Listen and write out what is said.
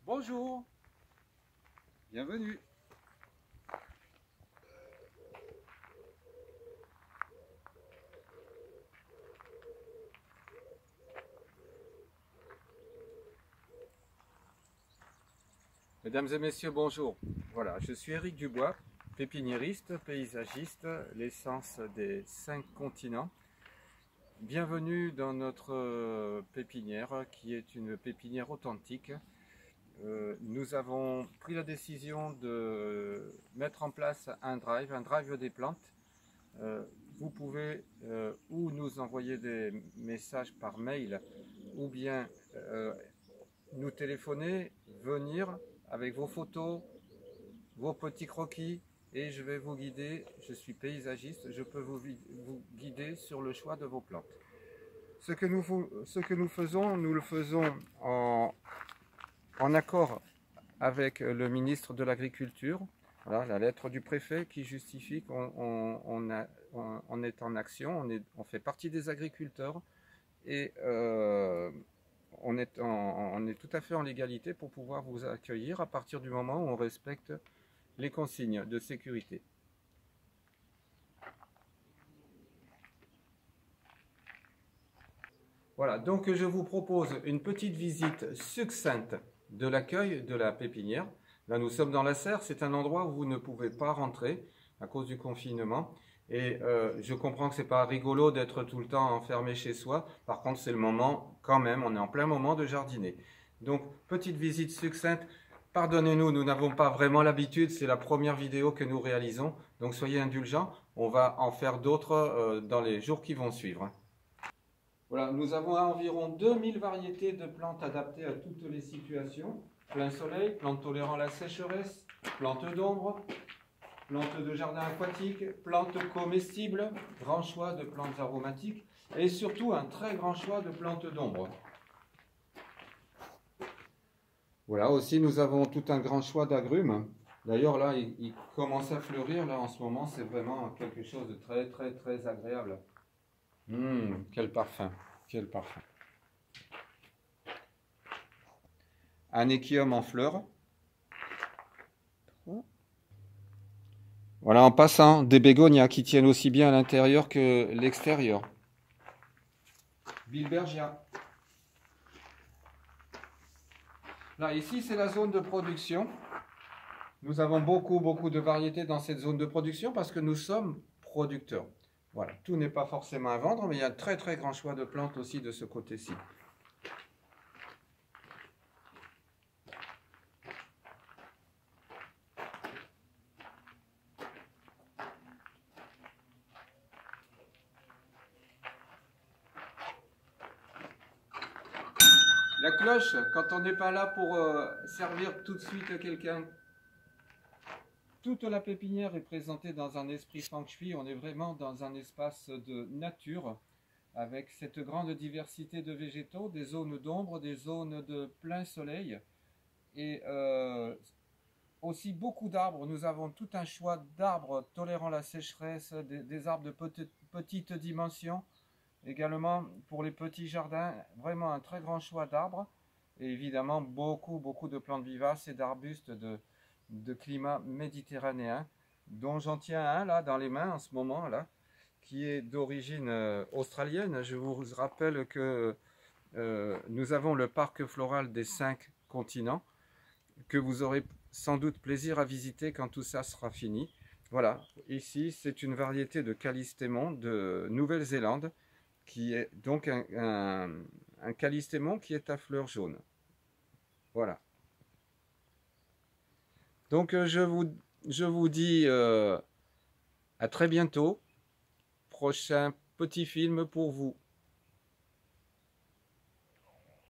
Bonjour, bienvenue. Mesdames et messieurs, bonjour. Voilà, je suis Éric Dubois, pépiniériste, paysagiste, l'essence des 5 continents. Bienvenue dans notre pépinière qui est une pépinière authentique. Nous avons pris la décision de mettre en place un drive des plantes. Vous pouvez ou nous envoyer des messages par mail ou bien nous téléphoner, venir avec vos photos, vos petits croquis et je vais vous guider. Je suis paysagiste, je peux vous guider sur le choix de vos plantes. Ce que nous faisons, nous le faisons en accord avec le ministre de l'Agriculture. Voilà, la lettre du préfet qui justifie qu'on est en action, on fait partie des agriculteurs et on est tout à fait en légalité pour pouvoir vous accueillir à partir du moment où on respecte les consignes de sécurité. Voilà, donc je vous propose une petite visite succincte de l'accueil de la pépinière. Là, nous sommes dans la serre, c'est un endroit où vous ne pouvez pas rentrer à cause du confinement. Et je comprends que c'est pas rigolo d'être tout le temps enfermé chez soi. Par contre, c'est le moment, quand même, on est en plein moment de jardiner. Donc, petite visite succincte. Pardonnez-nous, nous n'avons pas vraiment l'habitude, c'est la première vidéo que nous réalisons. Donc, soyez indulgents, on va en faire d'autres dans les jours qui vont suivre. Voilà, nous avons environ 2000 variétés de plantes adaptées à toutes les situations. Plein soleil, plantes tolérant la sécheresse, plantes d'ombre, plantes de jardin aquatique, plantes comestibles, grand choix de plantes aromatiques et surtout un très grand choix de plantes d'ombre. Voilà, aussi nous avons tout un grand choix d'agrumes. D'ailleurs là, il commence à fleurir là en ce moment, c'est vraiment quelque chose de très agréable. Quel parfum, quel parfum. Anéchium en fleurs. Voilà, en passant, des bégonias qui tiennent aussi bien à l'intérieur que l'extérieur. Bilbergia. Là, ici, c'est la zone de production. Nous avons beaucoup de variétés dans cette zone de production parce que nous sommes producteurs. Voilà, tout n'est pas forcément à vendre, mais il y a un très grand choix de plantes aussi de ce côté-ci. La cloche, quand on n'est pas là pour servir tout de suite quelqu'un. Toute la pépinière est présentée dans un esprit feng shui. On est vraiment dans un espace de nature avec cette grande diversité de végétaux, des zones d'ombre, des zones de plein soleil et aussi beaucoup d'arbres. Nous avons tout un choix d'arbres tolérant la sécheresse, des arbres de petite dimension. Également pour les petits jardins, vraiment un très grand choix d'arbres et évidemment beaucoup de plantes vivaces et d'arbustes de climat méditerranéen, dont j'en tiens un là dans les mains en ce moment là, qui est d'origine australienne. Je vous rappelle que nous avons le parc floral des 5 continents, que vous aurez sans doute plaisir à visiter quand tout ça sera fini. Voilà, ici c'est une variété de calystémon de Nouvelle-Zélande, qui est donc un calystémon qui est à fleurs jaunes. Voilà. Donc je vous dis à très bientôt. Prochain petit film pour vous.